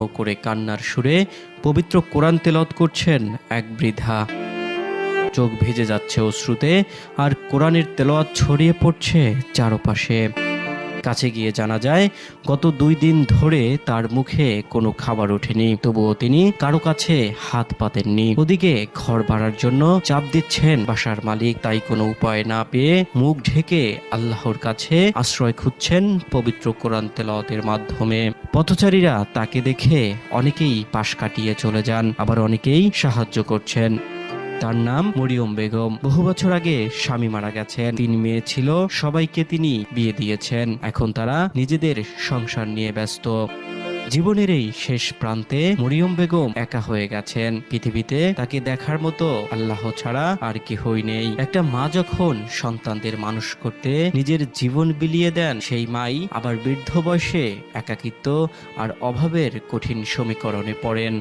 করে কান্নার সুরে পবিত্র কোরআন তেলাওয়াত করছেন এক বৃদ্ধা। চোখ ভিজে যাচ্ছে অশ্রুতে, আর কোরআনের তেলাওয়াত ছড়িয়ে পড়ছে চারপাশে। কাছে গিয়ে জানা যায়, গত 2 দিন ধরে তার মুখে কোনো খাবার ওঠেনি, তবুও তিনি কারো কাছে হাত পাতেননি। ওদিকে ঘর ভাড়ার জন্য চাপ দিচ্ছেন বাসার মালিক, তাই কোনো উপায় না পেয়ে মুখ ঢেকে আল্লাহর কাছে আশ্রয় খুঁজছেন পবিত্র কোরআন তেলাওয়াতের মাধ্যমে। পথচারীরা তাকে দেখে অনেকেই পাশ কাটিয়ে চলে যান, আবার অনেকেই সাহায্য করছেন। তার নাম মরিয়ম বেগম। বহু বছর আগে স্বামী মারা গেছেন, 3 মেয়ে ছিল, সবাইকে তিনি বিয়ে দিয়েছেন। এখন তারা নিজেদের সংসার নিয়ে ব্যস্ত। জীবনের এই শেষ প্রান্তে মরিয়ম বেগম একা হয়ে গেছেন। পৃথিবীতে তাকে দেখার মতো আল্লাহ ছাড়া আর কেহই নেই। একটা মা যখন সন্তানদের মানুষ করতে নিজের জীবন বিলিয়ে দেন, সেই মাই আবার বৃদ্ধ বয়সে একাকিত্ব আর অভাবের কঠিন সমীকরণে পড়েন।